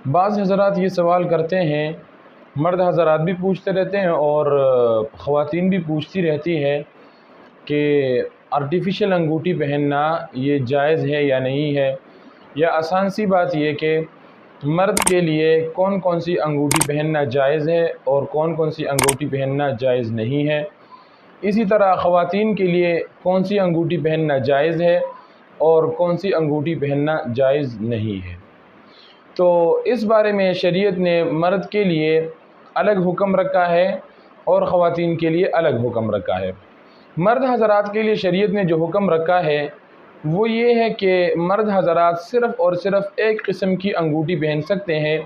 بعض حضرات یہ سوال کرتے ہیں، مرد حضرات بھی پوچھتے رہتے ہیں اور خواتین بھی پوچھتی رہتی ہے کہ آرٹیفیشل انگوٹھی پہننا یہ جائز ہے یا نہیں ہے، یا آسان سی بات یہ کہ مرد کے لیے کون کون سی انگوٹھی پہننا جائز ہے اور کون کون سی انگوٹھی پہننا جائز نہیں ہے، اسی طرح خواتین کے لیے کون سی انگوٹھی پہننا جائز ہے اور کون سی انگوٹھی پہننا جائز نہیں ہے۔ تو اس بارے میں شریعت نے مرد کے لیے الگ حکم رکھا ہے اور خواتین کے لیے الگ حکم رکھا ہے۔ مرد حضرات کے لیے شریعت نے جو حکم رکھا ہے وہ یہ ہے کہ مرد حضرات صرف اور صرف ایک قسم کی انگوٹھی پہن سکتے ہیں،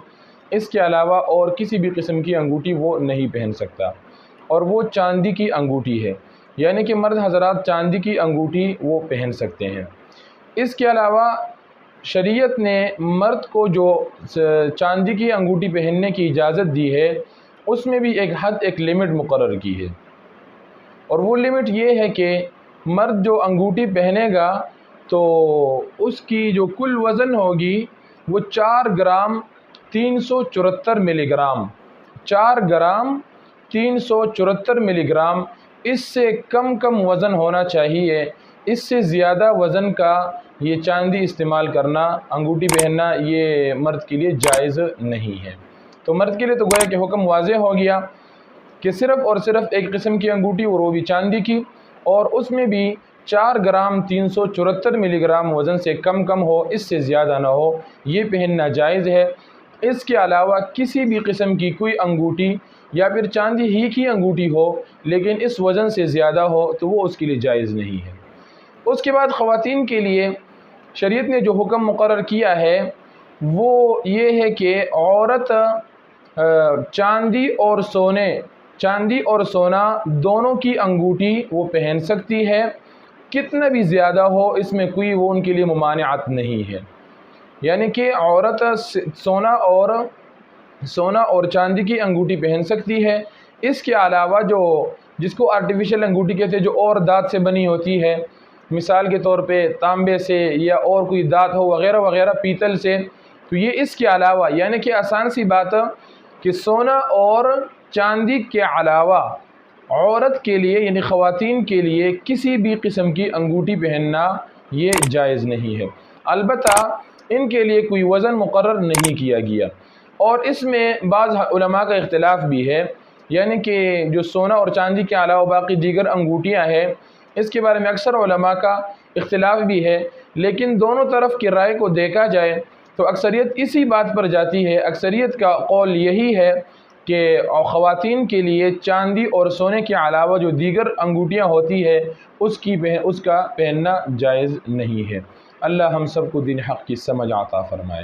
اس کے علاوہ اور کسی بھی قسم کی انگوٹھی وہ نہیں پہن سکتا، اور وہ چاندی کی انگوٹھی ہے، یعنی کہ مرد حضرات چاندی کی انگوٹھی وہ پہن سکتے ہیں۔ اس کے علاوہ شریعت نے مرد کو جو چاندی کی انگوٹھی پہننے کی اجازت دی ہے اس میں بھی ایک حد، ایک لمٹ مقرر کی ہے، اور وہ لمٹ یہ ہے کہ مرد جو انگوٹھی پہنے گا تو اس کی جو کل وزن ہوگی وہ 4 گرام 374 ملی گرام، 4 گرام 374 ملی گرام، اس سے کم وزن ہونا چاہیے۔ اس سے زیادہ وزن کا یہ چاندی استعمال کرنا، انگوٹھی پہننا، یہ مرد کے لیے جائز نہیں ہے۔ تو مرد کے لیے تو گویا کہ حکم واضح ہو گیا کہ صرف اور صرف ایک قسم کی انگوٹھی، اور وہ بھی چاندی کی، اور اس میں بھی 4 گرام 374 ملی گرام وزن سے کم ہو، اس سے زیادہ نہ ہو، یہ پہننا جائز ہے۔ اس کے علاوہ کسی بھی قسم کی کوئی انگوٹھی یا پھر چاندی ہی کی انگوٹھی ہو لیکن اس وزن سے زیادہ ہو تو وہ اس کے لیے جائز نہیں ہے۔ اس کے بعد خواتین کے لیے شریعت نے جو حکم مقرر کیا ہے وہ یہ ہے کہ عورت چاندی اور سونا دونوں کی انگوٹھی وہ پہن سکتی ہے، کتنا بھی زیادہ ہو، اس میں کوئی وہ ان کے لیے ممانعت نہیں ہے۔ یعنی کہ عورت سونا اور چاندی کی انگوٹھی پہن سکتی ہے، اس کے علاوہ جس کو آرٹیفیشل انگوٹھی کہتے ہیں، جو اور دھات سے بنی ہوتی ہے، مثال کے طور پہ تانبے سے یا اور کوئی دھات ہو وغیرہ وغیرہ، پیتل سے، تو یہ اس کے علاوہ، یعنی کہ آسان سی بات کہ سونا اور چاندی کے علاوہ عورت کے لیے یعنی خواتین کے لیے کسی بھی قسم کی انگوٹھی پہننا یہ جائز نہیں ہے۔ البتہ ان کے لیے کوئی وزن مقرر نہیں کیا گیا، اور اس میں بعض علماء کا اختلاف بھی ہے، یعنی کہ جو سونا اور چاندی کے علاوہ باقی دیگر انگوٹھیاں ہیں اس کے بارے میں اکثر علماء کا اختلاف بھی ہے، لیکن دونوں طرف کی رائے کو دیکھا جائے تو اکثریت اسی بات پر جاتی ہے، اکثریت کا قول یہی ہے کہ خواتین کے لیے چاندی اور سونے کے علاوہ جو دیگر انگوٹھیاں ہوتی ہے اس کا پہننا جائز نہیں ہے۔ اللہ ہم سب کو دین حق کی سمجھ عطا فرمائے۔